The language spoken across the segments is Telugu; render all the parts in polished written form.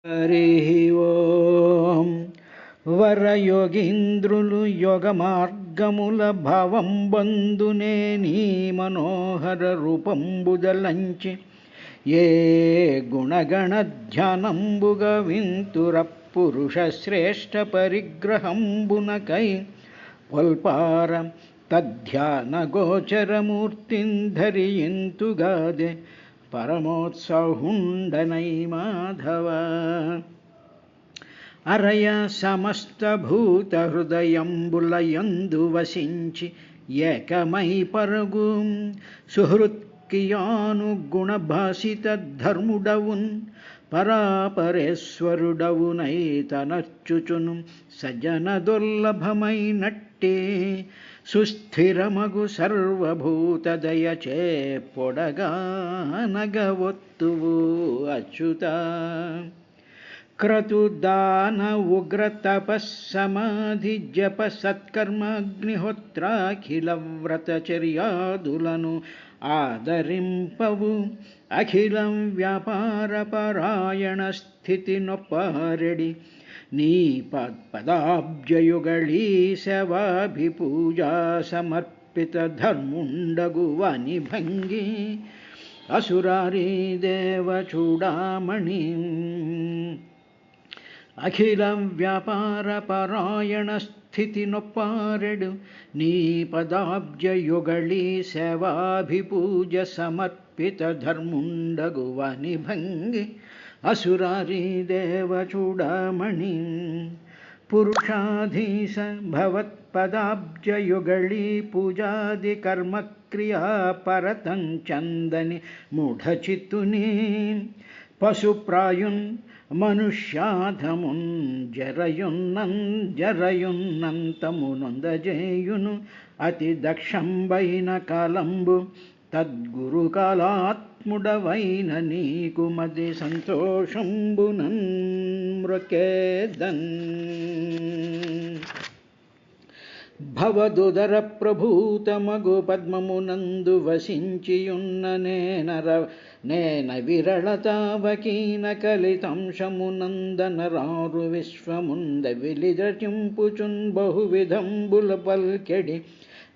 హరి ఓం. వరయోగీంద్రులు యోగ మార్గముల భావం బంధునే నీ మనోహర రూపంబుదలంచి ఏ గుణగణ ధ్యానంబుగ వింతుర పురుష శ్రేష్ఠ పరిగ్రహంబునకై వల్పార తధ్యాన గోచరమూర్తిన్ ధరియింతుగాదే పరమోత్సహుండనై మాధవ. అరయ సమస్త భూత హృదయంబులయందు వసించి ఏకమై పరగు సుహృత్కియాను గుణభాసిత ధర్ముడవున్ పరాపరేశ్వరుడవునై తనర్చుచును సజన దుర్లభమైనట్టే సుస్థిరమగు సర్వభూత దయచే పొడగానగవొత్తువు అచ్యుత. క్రతుదాన ఉగ్ర తపస్సమాధి జప సత్కర్మాగ్నిహోత్రాఖిల వ్రతచర్యాదులను ఆదరింపవు అఖిలం వ్యాపార పరాయణ స్థితి నొప్పారెడి నీ పదాబ్జయుగళీ శవాభిపూజా సమర్పిత ధర్ముండగు వాని భంగి అసురారీ దేవ చూడామణి. అఖిలం వ్యాపార పరాయణ స్థితి నొప్పారెడు నీ పదాబ్జయుగళీ శవాభిపూజ సమర్పిత ధర్ముండగు వాని భంగి అసురారీ దేవ చూడామణి. పురుషాధీశ భవత్పదాబ్జయుగళీ పూజాది కర్మక్రియా పరతంచందని మూఢచిత్తుని పశుప్రాయున్ మనుష్యాధమున్ జరయున్నంతమునొందజేయును అతి దక్షంబైన కాలంబు తద్గురు కాలాత్ముడవైన నీకు మది సంతోషంబునన్ మ్రొకేదన్. భవదుదర ప్రభూతమగు పద్మమునందు వసించియున్న నేన విరళతావకీన కలితంశమునందనరారు విశ్వముంద విలిదటింపుచున్ బహువిధంబుల పల్కెడి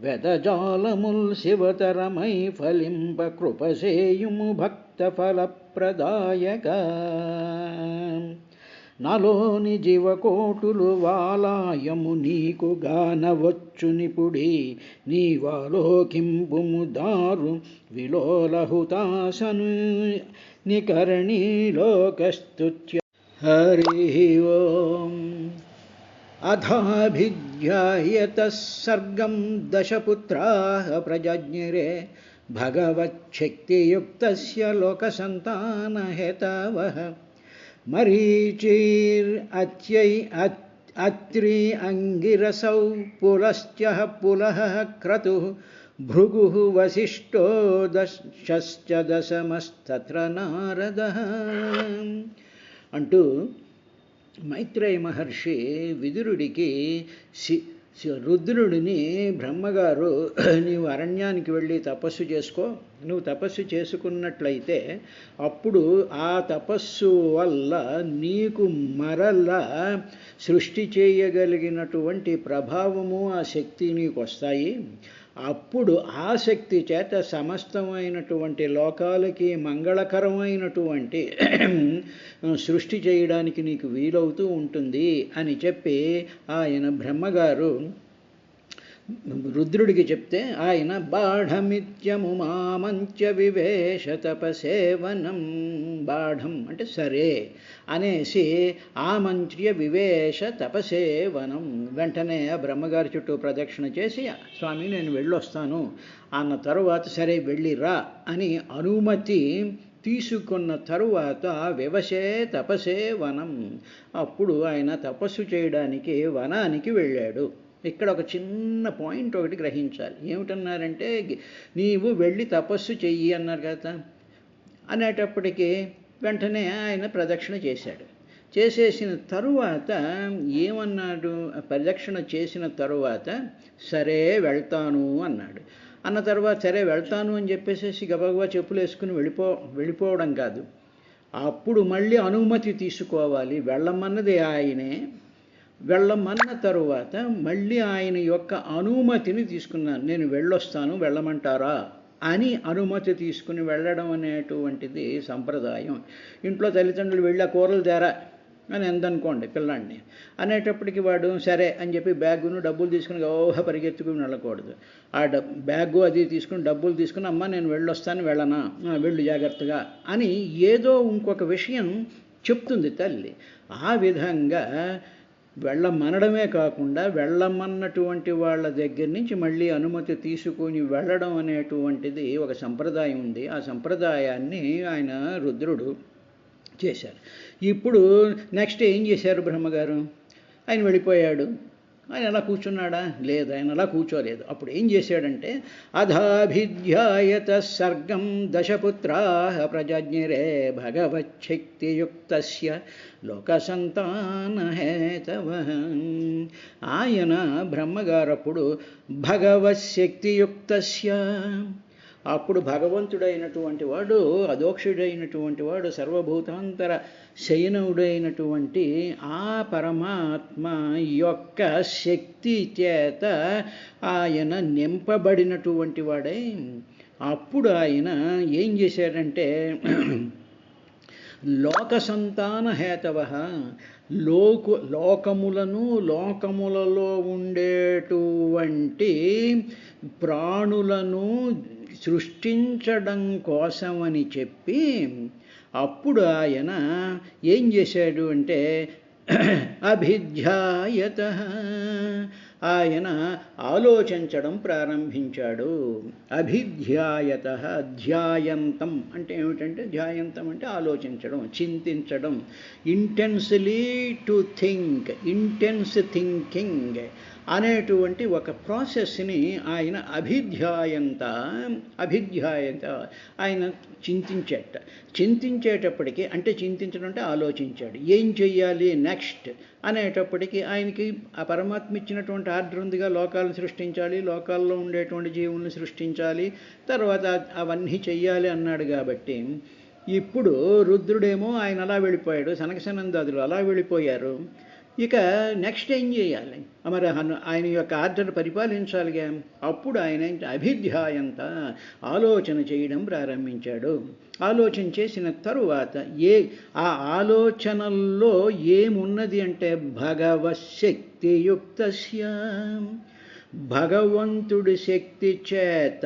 వెదజాలముల్ శివతరమై ఫలింప కృపసేయుము భక్త ఫలప్రదాయక. నాలోని జీవకోటులు వాలాయము నీకు గానవచ్చు నిపుడి నీవాలోకింపుము దారు విలోలహుతాసను నికరణీలోకస్తుత్య. హరి ఓం. అథాభిధ్యాయతః సర్గం దశపుత్రాః ప్రజజ్ఞిరే భగవచ్చక్తియుక్తస్య లోకసంతానహేతవః. మరీచిర్ అత్రి అంగిరసౌ పులశ్చ పులః క్రతుః భృగుః వసిష్ఠో దశశ్చ దశమస్తత్ర నారదః అంటూ మైత్రేయ మహర్షి విదురుడికి రుద్రుడిని బ్రహ్మగారు నీవు అరణ్యానికి వెళ్ళి తపస్సు చేసుకో, నువ్వు తపస్సు చేసుకున్నట్లయితే అప్పుడు ఆ తపస్సు వల్ల నీకు మరలా సృష్టి చేయగలిగినటువంటి ప్రభావము ఆ శక్తి నీకు వస్తాయి. అప్పుడు ఆ శక్తి చేత సమస్తమైనటువంటి లోకాలకి మంగళకరమైనటువంటి సృష్టి చేయడానికి నీకు వీలవుతూ ఉంటుంది అని చెప్పి ఆయన బ్రహ్మగారు రుద్రుడికి చెప్తే ఆయన బాఢమిత్యము మామంచ వివేశ తపసేవనం. బాఢం అంటే సరే అనేసి ఆమంత్ర్య వివేశ తపసేవనం. వెంటనే బ్రహ్మగారి చుట్టూ ప్రదక్షిణ చేసి స్వామి నేను వెళ్ళొస్తాను అన్న తరువాత సరే వెళ్ళిరా అని అనుమతి తీసుకున్న తరువాత వివశే తపసే వనం. అప్పుడు ఆయన తపస్సు చేయడానికి వనానికి వెళ్ళాడు. ఇక్కడ ఒక చిన్న పాయింట్ ఒకటి గ్రహించాలి. ఏమిటన్నారంటే నీవు వెళ్ళి తపస్సు చెయ్యి అన్నారు కదా అనేటప్పటికీ వెంటనే ఆయన ప్రదక్షిణ చేశాడు. చేసేసిన తరువాత ఏమన్నాడు? ప్రదక్షిణ చేసిన తరువాత సరే వెళ్తాను అన్నాడు. అన్న తర్వాత సరే వెళ్తాను అని చెప్పేసి గబగబా చెప్పులు వేసుకుని వెళ్ళిపోవడం కాదు. అప్పుడు మళ్ళీ అనుమతి తీసుకోవాలి. వెళ్ళమన్నది ఆయనే. వెళ్ళమన్న తరువాత మళ్ళీ ఆయన యొక్క అనుమతిని తీసుకున్నాను. నేను వెళ్ళొస్తాను, వెళ్ళమంటారా అని అనుమతి తీసుకుని వెళ్ళడం అనేటువంటిది సంప్రదాయం. ఇంట్లో తల్లిదండ్రులు వెళ్ళి ఆ కూరలు తేరా అని అందనుకోండి పిల్లాడిని, అనేటప్పటికి వాడు సరే అని చెప్పి బ్యాగును డబ్బులు తీసుకుని ఓహ పరిగెత్తుకుని వెళ్ళకూడదు. ఆ బ్యాగు అది తీసుకుని డబ్బులు తీసుకుని అమ్మ నేను వెళ్ళొస్తాను, వెళ్ళనా, వెళ్ళు జాగ్రత్తగా అని ఏదో ఇంకొక విషయం చెప్తుంది తల్లి. ఆ విధంగా వెళ్ళమనడమే కాకుండా వెళ్ళమన్నటువంటి వాళ్ళ దగ్గర నుంచి మళ్ళీ అనుమతి తీసుకుని వెళ్ళడం అనేటువంటిది ఒక సంప్రదాయం ఉంది. ఆ సంప్రదాయాన్ని ఆయన రుద్రుడు చేశారు. ఇప్పుడు నెక్స్ట్ ఏం చేశారు బ్రహ్మగారు? ఆయన వెళ్ళిపోయాడు. ఆయన అలా కూర్చున్నాడా? లేదు, ఆయన అలా కూర్చోలేదు. అప్పుడు ఏం చేశాడంటే అధాభిధ్యాయత సర్గం దశపుత్రా ప్రజజ్ఞిరే భగవచ్చక్తియుక్తస్య లోకసంతానహేతవ. ఆయన బ్రహ్మగారప్పుడు భగవచ్చక్తియుక్తస్య, అప్పుడు భగవంతుడైనటువంటి వాడు, అదోక్షుడైనటువంటి వాడు, సర్వభూతాంతర శయనుడైనటువంటి ఆ పరమాత్మ యొక్క శక్తి చేత ఆయన నింపబడినటువంటి వాడై అప్పుడు ఆయన ఏం చేశాడంటే లోక సంతాన హేతవ, లోకములను లోకములలో ఉండేటువంటి ప్రాణులను సృష్టించడం కోసమని చెప్పి అప్పుడు ఆయన ఏం చేశాడు అంటే అభిధ్యాయత, ఆయన ఆలోచించడం ప్రారంభించాడు. అభిధ్యాయత, ధ్యాయంతం అంటే ఏమిటంటే, ధ్యాయంతం అంటే ఆలోచించడం, చింతించడం. Intensely to think, intense thinking అనేటువంటి ఒక ప్రాసెస్ని ఆయన అభిధ్యాయంత ఆయన చింతించేటప్పటికి, అంటే చింతించడం అంటే ఆలోచించాడు. ఏం చెయ్యాలి నెక్స్ట్ అనేటప్పటికీ ఆయనకి ఆ పరమాత్మ ఇచ్చినటువంటి ఆర్డర్ ఉందిగా, లోకాలను సృష్టించాలి, లోకాల్లో ఉండేటువంటి జీవుల్ని సృష్టించాలి, తర్వాత అవన్నీ చెయ్యాలి అన్నాడు. కాబట్టి ఇప్పుడు రుద్రుడేమో ఆయన అలా వెళ్ళిపోయాడు, సనకసనందాదులు అలా వెళ్ళిపోయారు. ఇక నెక్స్ట్ ఏం చేయాలి? మరి ఆయన యొక్క ఆర్డర్ పరిపాలించాలిగా. అప్పుడు ఆయన అభిధ్యాయంత ఆలోచన చేయడం ప్రారంభించాడు. ఆలోచన చేసిన తరువాత ఆ ఆలోచనల్లో ఏమున్నది అంటే భగవశక్తియుక్తస్య, భగవంతుడి శక్తి చేత,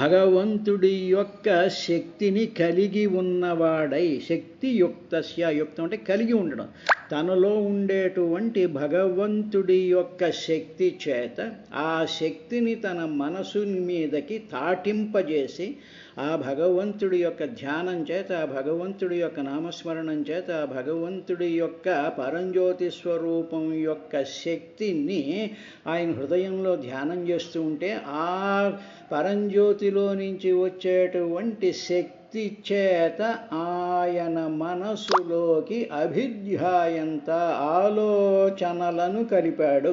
భగవంతుడి యొక్క శక్తిని కలిగి ఉన్నవాడై, శక్తియుక్తస్య, యుక్తం అంటే కలిగి ఉండడం, తనలో ఉండేటువంటి భగవంతుడి యొక్క శక్తి చేత ఆ శక్తిని తన మనసు మీదకి తాటింపజేసి ఆ భగవంతుడి యొక్క ధ్యానం చేత, ఆ భగవంతుడి యొక్క నామస్మరణం చేత, ఆ భగవంతుడి యొక్క పరంజ్యోతి స్వరూపం యొక్క శక్తిని ఆయన హృదయంలో ధ్యానం చేస్తూ ఉంటే ఆ పరంజ్యోతిలో నుంచి వచ్చేటువంటి శక్తి చేత ఆయన మనసులోకి అభిధ్యాయంత ఆలోచనలను కలిపాడు.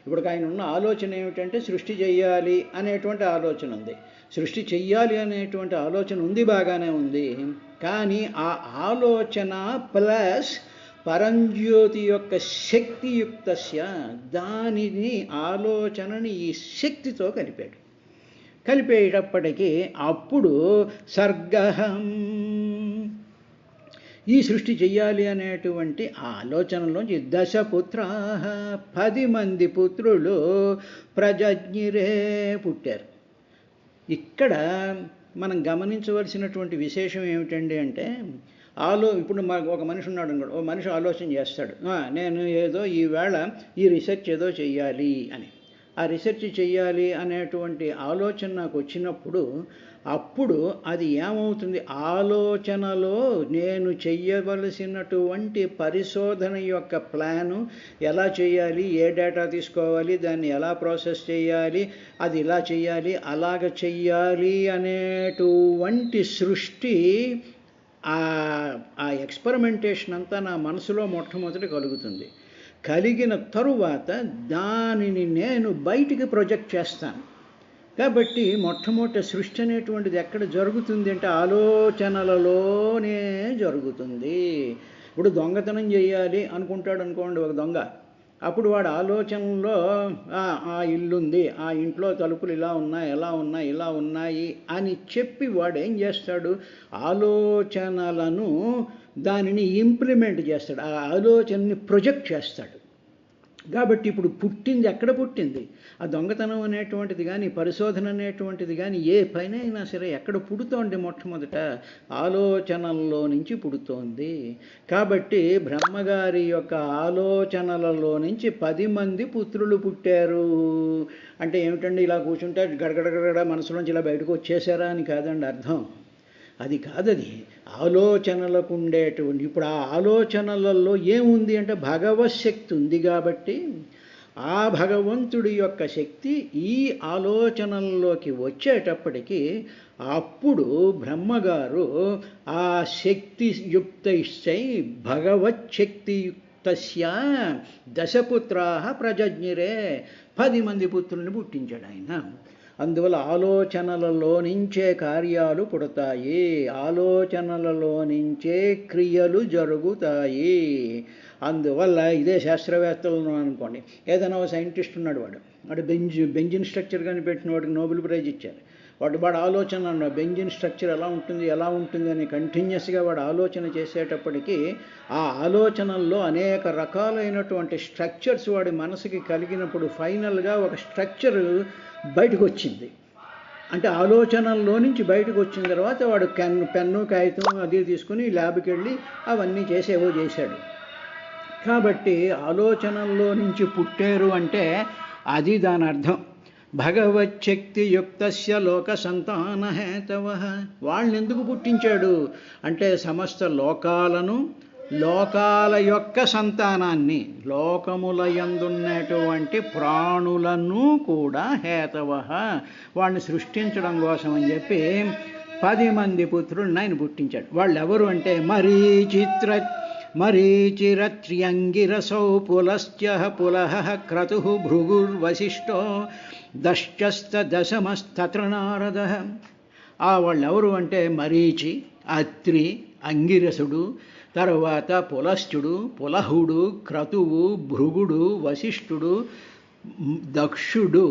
ఇప్పుడు ఆయన ఉన్న ఆలోచన ఏమిటంటే సృష్టి చెయ్యాలి అనేటువంటి ఆలోచన ఉంది. సృష్టి చెయ్యాలి అనేటువంటి ఆలోచన ఉంది, బాగానే ఉంది. కానీ ఆ ఆలోచన ప్లస్ పరంజ్యోతి యొక్క శక్తియుక్తస్య, దానిని ఆలోచనని ఈ శక్తితో కలిపాడు. కలిపేటప్పటికీ అప్పుడు సర్గహం, ఈ సృష్టి చెయ్యాలి అనేటువంటి ఆలోచనలోంచి దశపుత్రా, 10 మంది పుత్రులు ప్రజజ్ఞిరే పుట్టారు. ఇక్కడ మనం గమనించవలసినటువంటి విశేషం ఏమిటండి అంటే, ఇప్పుడు ఒక మనిషి ఉన్నాడు అనుకోండి, ఓ మనిషి ఆలోచన చేస్తాడు, నేను ఏదో ఈవేళ ఈ రీసెర్చ్ ఏదో చెయ్యాలి అని. ఆ రీసెర్చ్ చెయ్యాలి అనేటువంటి ఆలోచన నాకు వచ్చినప్పుడు అప్పుడు అది ఏమవుతుంది, ఆలోచనలో నేను చెయ్యవలసినటువంటి పరిశోధన యొక్క ప్లాను ఎలా చేయాలి, ఏ డేటా తీసుకోవాలి, దాన్ని ఎలా ప్రాసెస్ చేయాలి, అది ఇలా చేయాలి, అలాగ చెయ్యాలి అనేటువంటి సృష్టి, ఆ ఎక్స్పెరిమెంటేషన్ అంతా నా మనసులో మొట్టమొదటి కలుగుతుంది. కలిగిన తరువాత దానిని నేను బయటికి ప్రొజెక్ట్ చేస్తాను. కాబట్టి మొట్టమొదటి సృష్టి అనేటువంటిది ఎక్కడ జరుగుతుంది అంటే ఆలోచనలలోనే జరుగుతుంది. ఇప్పుడు దొంగతనం చేయాలి అనుకుంటాడు అనుకోండి ఒక దొంగ, అప్పుడు వాడు ఆలోచనలో ఆ ఇల్లుంది, ఆ ఇంట్లో తలుపులు ఇలా ఉన్నాయి, ఎలా ఉన్నాయి, ఇలా ఉన్నాయి అని చెప్పి వాడు ఏం చేస్తాడు, ఆలోచనలను దానిని ఇంప్లిమెంట్ చేస్తాడు, ఆ ఆలోచనని ప్రొజెక్ట్ చేస్తాడు. కాబట్టి ఇప్పుడు పుట్టింది ఎక్కడ పుట్టింది, ఆ దొంగతనం అనేటువంటిది కానీ పరిశోధన అనేటువంటిది కానీ ఏ పైన అయినా సరే ఎక్కడ పుడుతోంది, మొట్టమొదట ఆలోచనల్లో నుంచి పుడుతోంది. కాబట్టి బ్రహ్మగారి యొక్క ఆలోచనలలో నుంచి 10 మంది పుత్రులు పుట్టారు. అంటే ఏమిటండి ఇలా కూర్చుంటే గడగడగడ మనసులోంచి ఇలా బయటకు వచ్చేసారా అని కాదండి అర్థం. అది కాదది ఆలోచనలకు ఉండేటువంటి, ఇప్పుడు ఆ ఆలోచనలలో ఏముంది అంటే భగవత్ శక్తి ఉంది. కాబట్టి ఆ భగవంతుడి యొక్క శక్తి ఈ ఆలోచనల్లోకి వచ్చేటప్పటికి అప్పుడు బ్రహ్మగారు ఆ శక్తియుక్తై భగవచ్చక్తియుక్తస్య దశపుత్రాః ప్రజజ్ఞిరే, 10 మంది పుత్రుల్ని పుట్టించాడు ఆయన. అందువల్ల ఆలోచనలలో నుంచే కార్యాలు పుడతాయి, ఆలోచనలలో నుంచే క్రియలు జరుగుతాయి. అందువల్ల ఇదే శాస్త్రవేత్తలను అనుకోండి, ఏదైనా ఒక సైంటిస్ట్ ఉన్నాడు, వాడు బెంజిన్ స్ట్రక్చర్ కనిపెట్టిన వాడికి నోబెల్ ప్రైజ్ ఇచ్చారు. వాడు ఆలోచన అన్నాడు, బెంజిన్ స్ట్రక్చర్ ఎలా ఉంటుంది అని కంటిన్యూస్గా వాడు ఆలోచన చేసేటప్పటికీ ఆ ఆలోచనల్లో అనేక రకాలైనటువంటి స్ట్రక్చర్స్ వాడి మనసుకి కలిగినప్పుడు ఫైనల్గా ఒక స్ట్రక్చర్ బయటకు వచ్చింది. అంటే ఆలోచనల్లో నుంచి బయటకు వచ్చిన తర్వాత వాడు పెన్ను కాగితం అది తీసుకుని ల్యాబ్కి వెళ్ళి అవన్నీ చేసేవో చేశాడు. కాబట్టి ఆలోచనల్లో నుంచి పుట్టారు అంటే అది దాని అర్థం. భగవచ్చక్తియుక్తస్య లోక సంతాన హేతవః, వాళ్ళని ఎందుకు పుట్టించాడు అంటే సమస్త లోకాల యొక్క సంతానాన్ని, లోకముల యందున్నటువంటి ప్రాణులను కూడా హేతవః, వాళ్ళని సృష్టించడం కోసం అని చెప్పి 10 మంది పుత్రులను ఆయన పుట్టించాడు. వాళ్ళు ఎవరు అంటే మరీచిరత్ర్యంగిరసౌ పులశ్చ పులః క్రతుః భృగుర్వశిష్ఠో దశమస్తత్ర నారదః. వాళ్ళెవరు అంటే మరీచి, అత్రి, అంగిరసుడు, తర్వాత పులశ్చుడు, పులహుడు, క్రతువు, భృగుడు, వశిష్ఠుడు, దక్షుడు.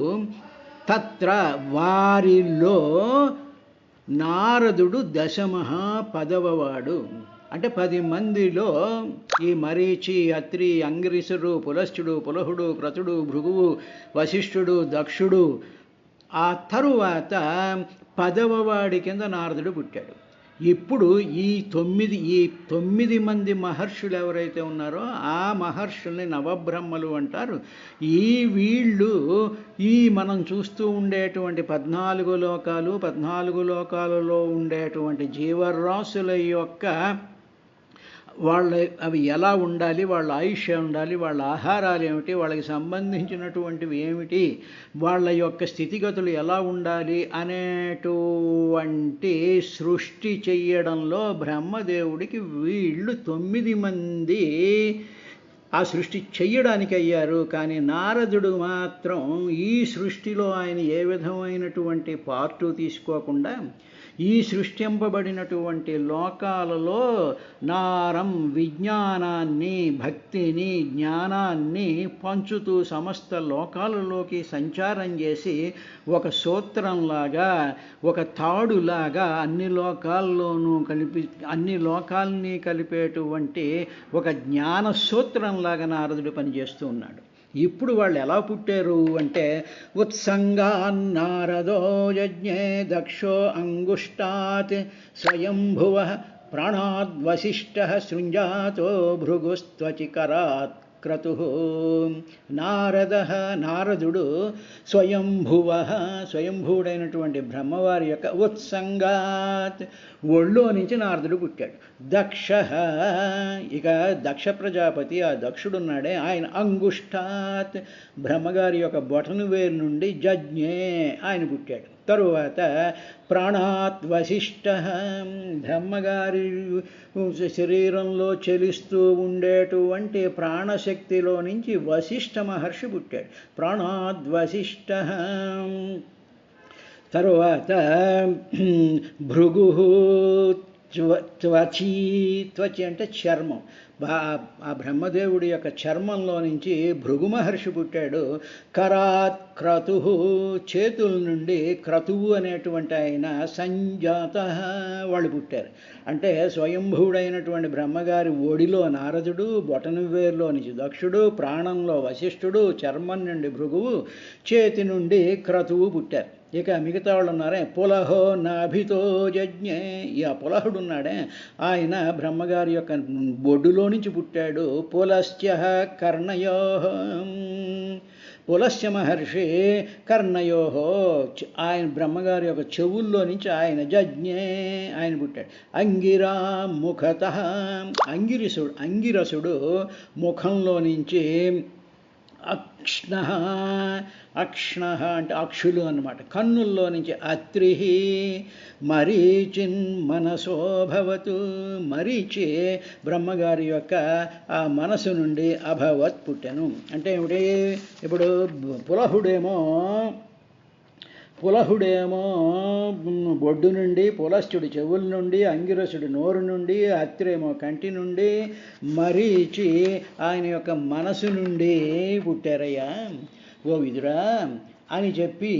తత్ర వారిలో నారదుడు దశమః 10వవాడు. అంటే 10 మందిలో ఈ మరీచి, అత్రి, అంగిరసుడు, పులశ్చుడు, పులహుడు, క్రతుడు, భృగువు, వశిష్ఠుడు, దక్షుడు. ఆ తరువాత 10వవాడి కింద నారదుడు పుట్టాడు. ఇప్పుడు ఈ 9 మంది మహర్షులు ఎవరైతే ఉన్నారో ఆ మహర్షుల్ని నవబ్రహ్మలు అంటారు. వీళ్ళు మనం చూస్తూ ఉండేటువంటి 14 లోకాలు, 14 లోకాలలో ఉండేటువంటి జీవరాశుల యొక్క అవి ఎలా ఉండాలి, వాళ్ళ ఆయుష్ ఉండాలి, వాళ్ళ ఆహారాలు ఏమిటి, వాళ్ళకి సంబంధించినటువంటివి ఏమిటి, వాళ్ళ యొక్క స్థితిగతులు ఎలా ఉండాలి అనేటువంటి సృష్టి చెయ్యడంలో బ్రహ్మదేవుడికి వీళ్ళు 9 మంది ఆ సృష్టి చెయ్యడానికి అయ్యారు. కానీ నారదుడు మాత్రం ఈ సృష్టిలో ఆయన ఏ విధమైనటువంటి పార్టు తీసుకోకుండా ఈ సృష్టింపబడినటువంటి లోకాలలో నారం విజ్ఞానాన్ని, భక్తిని, జ్ఞానాన్ని పంచుతూ సమస్త లోకాలలోకి సంచారం చేసి ఒక సూత్రంలాగా, ఒక తాడులాగా అన్ని లోకాల్ని కలిపేటువంటి ఒక జ్ఞాన సూత్రంలాగా నారదుడు పనిచేస్తూ ఉన్నాడు. ఇప్పుడు వాళ్ళు ఎలా పుట్టారు అంటే ఉత్సంగాన్నారదో యజ్ఞే దక్షో అంగుష్టాత్ స్వయంభువః ప్రాణాద్వశిష్ఠః సృంజాతో భృగుస్త్వచికరాత్ క్రతుః. నారదుడు స్వయంభువుడైనటువంటి బ్రహ్మవారి యొక్క ఉత్సంగాత్ ఒళ్ళో నుంచి నారదుడు పుట్టాడు. దక్ష ప్రజాపతి, ఆ దక్షుడున్నాడే ఆయన అంగుష్టాత్ బ్రహ్మగారి యొక్క బొటను వేరు నుండి జజ్ఞే ఆయన పుట్టాడు. తరువాత ప్రాణాత్ వశిష్ఠః బ్రహ్మగారి శరీరంలో చెలిస్తూ ఉండేటువంటి ప్రాణశక్తిలో నుంచి వశిష్ఠ మహర్షి పుట్టాడు. ప్రాణాద్ వశిష్ఠః తరువాత భృగు త్వచి, త్వచి అంటే చర్మం. ఆ బ్రహ్మదేవుడి యొక్క చర్మంలో నుంచి భృగు మహర్షి పుట్టాడు. కరాత్ క్రతు, చేతుల నుండి క్రతువు అనేటువంటి ఆయన సంజాత, వాళ్ళు పుట్టారు. అంటే స్వయంభువుడైనటువంటి బ్రహ్మగారి ఒడిలో నారదుడు, బొటనవేరులో నుంచి దక్షుడు, ప్రాణంలో వశిష్ఠుడు, చర్మం నుండి భృగువు, చేతి నుండి క్రతువు పుట్టారు. ఇక మిగతా వాళ్ళు ఉన్నారే, పులహో నాభితో యజ్ఞే, ఈ పులహుడు ఉన్నాడే ఆయన బ్రహ్మగారి యొక్క బొడ్డులో నుంచి పుట్టాడు. పులశ్చ కర్ణయో, పులస్య మహర్షి కర్ణయో, ఆయన బ్రహ్మగారి యొక్క చెవుల్లో నుంచి ఆయన జజ్ఞే, ఆయన పుట్టాడు. అంగిరా ముఖత, అంగిరసుడు ముఖంలో నుంచి అక్ష్ణ, అక్ష్ణ అంటే అక్షులు అన్నమాట, కన్నుల్లో నుంచి అత్రి, మరీచిన్ మనసోభవతు, మరీచి బ్రహ్మగారి యొక్క ఆ మనసు నుండి అభవత్ పుట్టెను. అంటే ఏమిటి, ఇప్పుడు పులహుడేమో బొడ్డు నుండి, పులశ్చుడి చెవుల నుండి, అంగిరసుడి నోరు నుండి, అత్రేమో కంటి నుండి, మరీచి ఆయన యొక్క మనసు నుండి పుట్టారయ్యా ఓ విదురా అని చెప్పి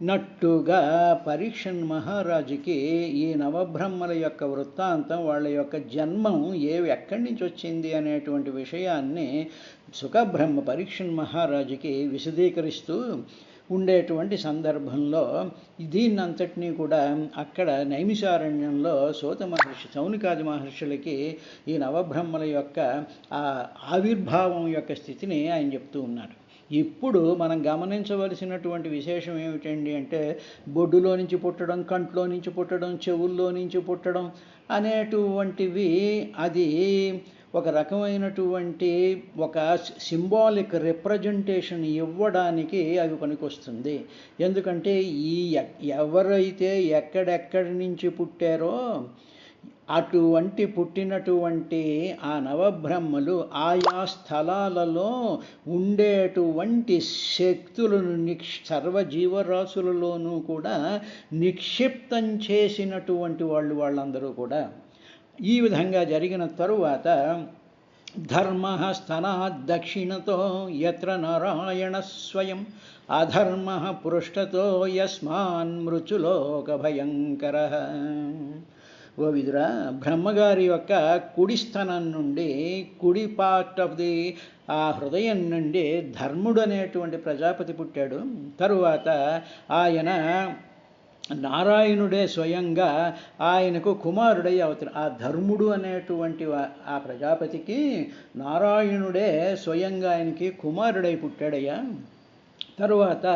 నట్టుగా పరీక్షన్ మహారాజుకి ఈ నవబ్రహ్మల యొక్క వృత్తాంతం, వాళ్ళ యొక్క జన్మం ఎక్కడి నుంచి వచ్చింది అనేటువంటి విషయాన్ని సుఖబ్రహ్మ పరీక్షన్ మహారాజుకి విశదీకరిస్తూ ఉండేటువంటి సందర్భంలో దీన్నంతటినీ కూడా అక్కడ నైమిషారణ్యంలో సౌనికాది మహర్షులకి ఈ నవబ్రహ్మల యొక్క ఆ ఆవిర్భావం యొక్క స్థితిని ఆయన చెప్తూ ఉన్నారు. ఇప్పుడు మనం గమనించవలసినటువంటి విశేషం ఏమిటండి అంటే, బొడ్డులో నుంచి పుట్టడం, కంట్లో నుంచి పుట్టడం, చెవుల్లో నుంచి పుట్టడం అనేటువంటివి అది ఒక రకమైనటువంటి ఒక సింబాలిక్ రిప్రజెంటేషన్ ఇవ్వడానికి అవి పనికొస్తుంది. ఎందుకంటే ఎవరైతే ఎక్కడెక్కడి నుంచి పుట్టారో అటువంటి పుట్టినటువంటి ఆ నవబ్రహ్మలు ఆయా స్థలాలలో ఉండేటువంటి శక్తులను సర్వజీవరాశులలోనూ కూడా నిక్షిప్తం చేసినటువంటి వాళ్ళందరూ కూడా. ఈ విధంగా జరిగిన తరువాత ధర్మ స్తనాద్ దక్షిణతో యత్ర నారాయణ స్వయం, అధర్మ పృష్ఠతో యస్మాన్ మృత్యులోక భయంకర. ఓ విదురా, బ్రహ్మగారి యొక్క కుడి స్థనం నుండి, కుడి పార్ట్ ఆఫ్ ది ఆ హృదయం నుండి ధర్ముడు అనేటువంటి ప్రజాపతి పుట్టాడు. తరువాత ఆయన నారాయణుడే స్వయంగా ఆయనకు కుమారుడై అవుతాడు. ఆ ధర్ముడు అనేటువంటి ఆ ప్రజాపతికి నారాయణుడే స్వయంగా ఆయనకి కుమారుడై పుట్టాడయ్యా. తరువాత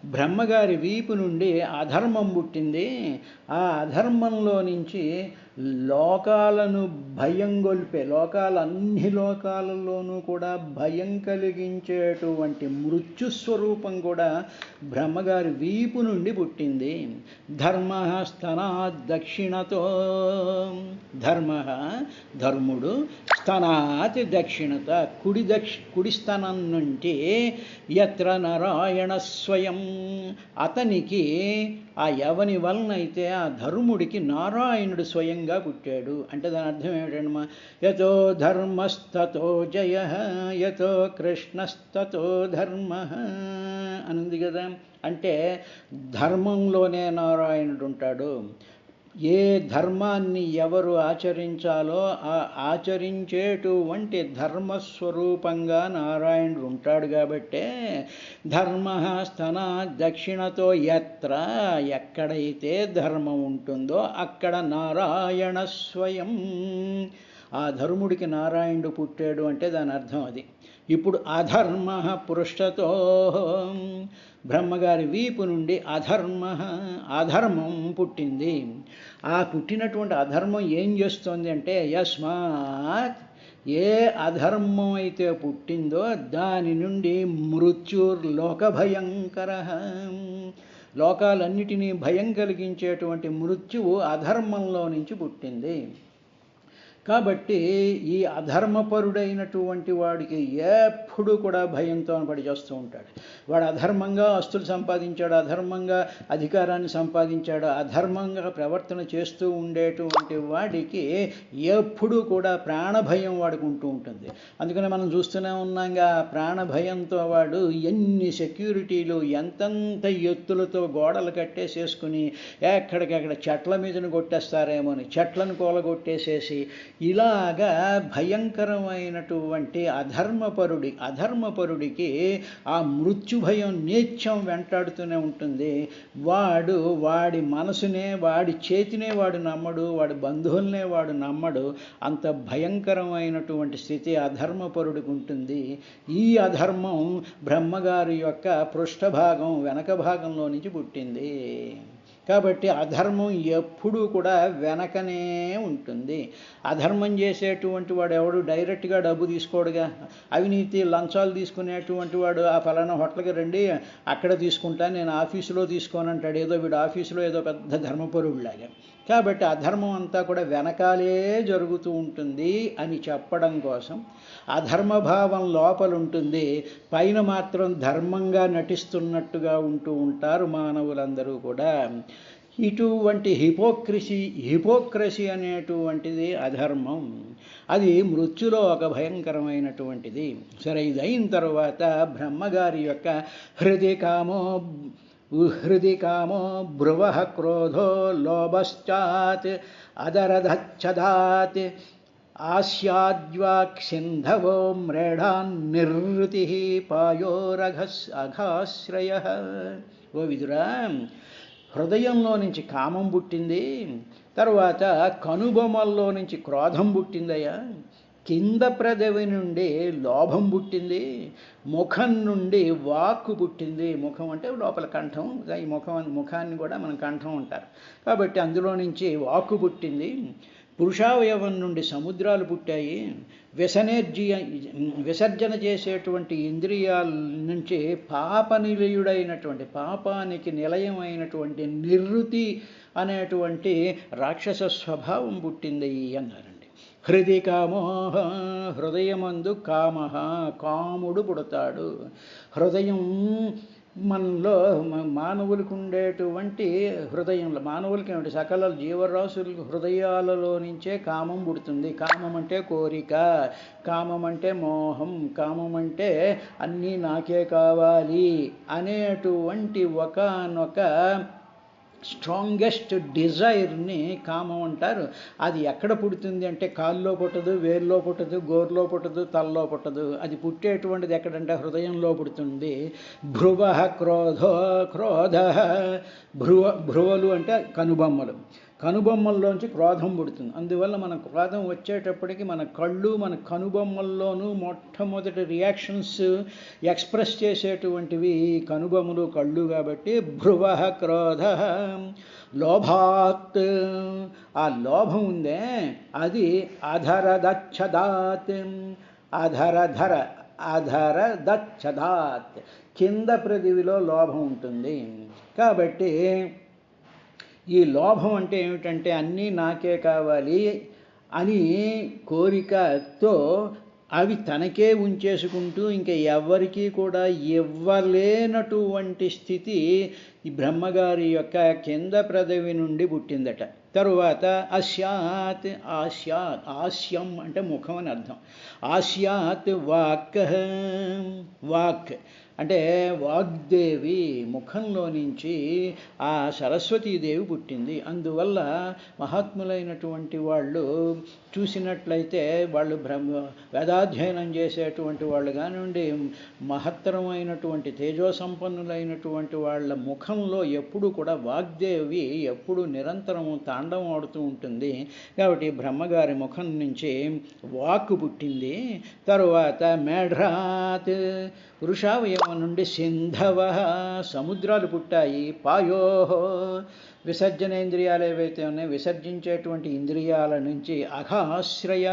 బ్రహ్మగారి వీపు నుండి అధర్మం పుట్టింది. ఆ అధర్మంలో నుంచి లోకాలను భయం గొల్పే, అన్ని లోకాలలోనూ కూడా భయం కలిగించేటువంటి మృత్యుస్వరూపం కూడా బ్రహ్మగారి వీపు నుండి పుట్టింది. ధర్మ స్తనాత్ దక్షిణతో, ధర్ముడు, స్తనాత్ దక్షిణత, కుడి స్తనం నుండి యత్ర నారాయణ స్వయం, అతనికి ఆ ఎవని వలనైతే ఆ ధర్ముడికి నారాయణుడు స్వయంగా పుట్టాడు. అంటే దాని అర్థం ఏమిటమ్మా, యతో ధర్మస్తతో జయ, యతో కృష్ణస్తతో ధర్మ అనుంది కదా. అంటే ధర్మంలోనే నారాయణుడు ఉంటాడు. ఏ ధర్మాన్ని ఎవరు ఆచరించాలో ఆ ఆచరించేటువంటి ధర్మస్వరూపంగా నారాయణుడు ఉంటాడు. కాబట్టే ధర్మ స్తన దక్షిణతో ఎక్కడైతే ధర్మం ఉంటుందో అక్కడ నారాయణ స్వయం, ఆ ధర్ముడికి నారాయణుడు పుట్టాడు అంటే దాని అర్థం అది. ఇప్పుడు అధర్మ పృష్ఠతో, బ్రహ్మగారి వీపు నుండి అధర్మం పుట్టింది. ఆ పుట్టినటువంటి అధర్మం ఏం చేస్తోంది అంటే, యస్మాత్, ఏ అధర్మం అయితే పుట్టిందో దాని నుండి మృత్యుర్లోక భయంకర, లోకాలన్నిటినీ భయం కలిగించేటువంటి మృత్యువు అధర్మంలో నుంచి పుట్టింది. కాబట్టి ఈ అధర్మపరుడైనటువంటి వాడికి ఎప్పుడు కూడా భయంతో పడి చేస్తూ ఉంటాడు. వాడు అధర్మంగా ఆస్తులు సంపాదించాడు, అధర్మంగా అధికారాన్ని సంపాదించాడు, అధర్మంగా ప్రవర్తన చేస్తూ ఉండేటువంటి వాడికి ఎప్పుడూ కూడా ప్రాణభయం వాడికి ఉంటూ ఉంటుంది. అందుకని మనం చూస్తూనే ఉన్నాగా, ప్రాణభయంతో వాడు ఎన్ని సెక్యూరిటీలు ఎంతంత ఎత్తులతో గోడలు కట్టేసేసుకుని ఎక్కడికక్కడ చెట్ల మీదను కొట్టేస్తారేమోని చెట్లను కూలగొట్టేసేసి ఇలాగా భయంకరమైనటువంటి అధర్మపరుడికి ఆ మృత్యు భయం నిత్యం వెంటాడుతూనే ఉంటుంది. వాడి మనసునే, వాడి చేతినే వాడు నమ్మడు, వాడి బంధువులనే వాడు నమ్మడు. అంత భయంకరమైనటువంటి స్థితి అధర్మపరుడికి ఉంటుంది. ఈ అధర్మం బ్రహ్మగారి యొక్క పృష్ఠభాగం వెనక భాగంలో నుంచి పుట్టింది. కాబట్టి అధర్మం ఎప్పుడూ కూడా వెనకనే ఉంటుంది. అధర్మం చేసేటువంటి వాడు ఎవడు డైరెక్ట్గా డబ్బు తీసుకోడుగా. అవినీతి లంచాలు తీసుకునేటువంటి వాడు ఆ ఫలానా హోటల్కి రండి అక్కడ తీసుకుంటా, నేను ఆఫీసులో తీసుకోనంటాడు. ఏదో వీడు ఆఫీసులో ఏదో పెద్ద ధర్మపరుడిలాగా. కాబట్టి అధర్మం అంతా కూడా వెనకాలే జరుగుతూ ఉంటుంది అని చెప్పడం కోసం అధర్మభావం లోపలుంటుంది, పైన మాత్రం ధర్మంగా నటిస్తున్నట్టుగా ఉంటూ ఉంటారు మానవులందరూ కూడా. ఇటువంటి హిపోక్రసీ అనేటువంటిది అధర్మం. అది మృత్యులో ఒక భయంకరమైనటువంటిది. సరే, ఇది అయిన తర్వాత బ్రహ్మగారి యొక్క హృది కామో భ్రువః క్రోధో లోభశ్చాత్ అదరధచ్చదాత్ ఆస్యాద్వాక్సింధవో మ్రేఢాన్ నిర్వృతి పాయోరఘాశ్రయః. ఓ విదురా, హృదయంలో నుంచి కామం పుట్టింది, తర్వాత కనుబొమ్మల్లో నుంచి క్రోధం పుట్టిందయ్యా, కింద పెదవి నుండి లోభం పుట్టింది, ముఖం నుండి వాక్కు పుట్టింది. ముఖం అంటే లోపల కంఠం, ఈ ముఖాన్ని కూడా మనం కంఠం అంటారు. కాబట్టి అందులో నుంచి వాక్కు పుట్టింది. పురుషావయవం నుండి సముద్రాలు పుట్టాయి. విసర్జన చేసేటువంటి ఇంద్రియాల నుంచి పాపానికి నిలయమైనటువంటి నిర్వృతి అనేటువంటి రాక్షస స్వభావం పుట్టింది అన్నారండి. హృది కామో, హృదయమందు కామః, కాముడు పుడతాడు. హృదయం మనలో మానవులకు ఉండేటువంటి హృదయంలో, మానవులకి ఏమిటి సకల జీవరాశులకు హృదయాలలో నుంచే కామం పుడుతుంది. కామం అంటే కోరిక, కామం అంటే మోహం, కామం అంటే అన్నీ నాకే కావాలి అనేటువంటి ఒకనొక స్ట్రాంగెస్ట్ డిజైర్ని కామం అంటారు. అది ఎక్కడ పుడుతుంది అంటే కాల్లో పుట్టదు, వేల్లో పుట్టదు, గోర్లో పుట్టదు, తల్లో పుట్టదు. అది పుట్టేటువంటిది ఎక్కడంటే హృదయంలో పుడుతుంది. భ్రువః క్రోధ భ్రువలు అంటే కనుబొమ్మలు, కనుబొమ్మల్లోంచి క్రోధం పుడుతుంది. అందువల్ల మన క్రోధం వచ్చేటప్పటికి మన కళ్ళు, మన కనుబొమ్మల్లోనూ మొట్టమొదటి రియాక్షన్స్ ఎక్స్ప్రెస్ చేసేటువంటివి కనుబొమ్మలు, కళ్ళు. కాబట్టి భ్రువః క్రోధ లోభాత్, ఆ లోభం ఉందే అది అధరదచ్చదాత్, అధరదచ్చదాత్ కింద పృథివిలో లోభం ఉంటుంది. కాబట్టి ఈ లోభం అంటే ఏమిటంటే అన్నీ నాకే కావాలి అని కోరికతో అవి తనకే ఉంచేసుకుంటూ ఇంకా ఎవరికీ కూడా ఇవ్వలేనటువంటి స్థితి ఈ బ్రహ్మగారి యొక్క కింద పృథివి నుండి పుట్టిందట. తరువాత ఆస్యం అంటే ముఖం అని అర్థం. ఆస్యాత్ వాక్ అంటే వాగ్దేవి, ముఖంలో నుంచి ఆ సరస్వతీదేవి పుట్టింది. అందువల్ల మహాత్ములైనటువంటి వాళ్ళు చూసినట్లయితే వాళ్ళు వేదాధ్యయనం చేసేటువంటి వాళ్ళు కానివ్వండి, మహత్తరమైనటువంటి తేజోసంపన్నులైనటువంటి వాళ్ళ ముఖంలో ఎప్పుడు కూడా వాగ్దేవి ఎప్పుడు నిరంతరము తాండవం ఆడుతూ ఉంటుంది. కాబట్టి బ్రహ్మగారి ముఖం నుంచి వాక్కు పుట్టింది. తరువాత మేఢ్రాత్, పురుషావయవం నుండి సింధవ, సముద్రాలు పుట్టాయి. పాయో, విసర్జనేంద్రియాలు ఏవైతే ఉన్నాయో విసర్జించేటువంటి ఇంద్రియాల నుంచి అఘాశ్రయ,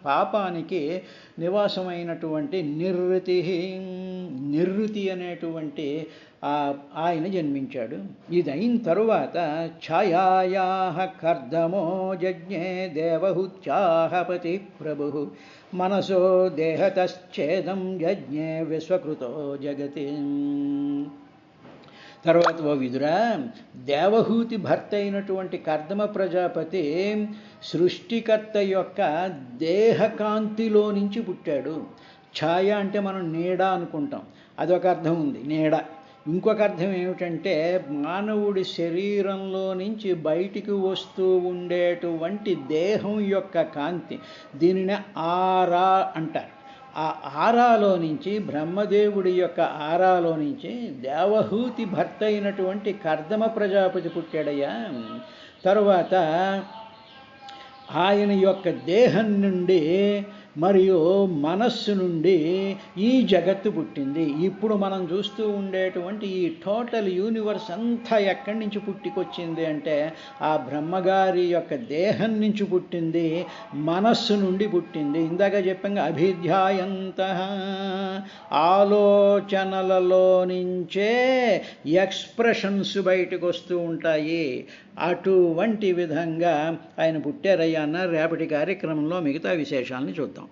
పాపానికి నివాసమైనటువంటి నిర్వృతి అనేటువంటి ఆయన జన్మించాడు. ఇది అయిన తరువాత ఛాయాయా కర్దమో జజ్ఞే దేవహుత్యాహపతి ప్రభు మనసో దేహతశ్చేదం యజ్ఞే విశ్వకృతో జగతి. తర్వాత ఓ విదురా, దేవహూతి భర్త అయినటువంటి కర్దమ ప్రజాపతి సృష్టికర్త యొక్క దేహకాంతిలో నుంచి పుట్టాడు. ఛాయ అంటే మనం నీడ అనుకుంటాం, అదొక అర్థం ఉంది, నీడ. ఇంకొక అర్థం ఏమిటంటే మానవుడి శరీరంలో నుంచి బయటికి వస్తూ ఉండేటువంటి దేహం యొక్క కాంతి, దీనిని ఆరా అంటారు. ఆ ఆరాలో నుంచి, బ్రహ్మదేవుడి యొక్క ఆరాలో నుంచి దేవహూతి భర్త అయినటువంటి కర్దమ ప్రజాపతి పుట్టాడయ్యా. తరువాత ఆయన యొక్క దేహం నుండి మరియు మనస్సు నుండి ఈ జగత్తు పుట్టింది. ఇప్పుడు మనం చూస్తూ ఉండేటువంటి ఈ టోటల్ యూనివర్స్ అంతా ఎక్కడి నుంచి పుట్టుకొచ్చింది అంటే ఆ బ్రహ్మగారి యొక్క దేహం నుంచి పుట్టింది, మనస్సు నుండి పుట్టింది. ఇందాక చెప్పంగా అభిధ్యాయంత ఆలోచనలలో నుంచే ఎక్స్ప్రెషన్స్ బయటకు వస్తూ ఉంటాయి. అటువంటి విధంగా ఆయన పుట్టారయ్యా అన్నారు. రేపటి కార్యక్రమంలో మిగతా విశేషాలని చూద్దాం.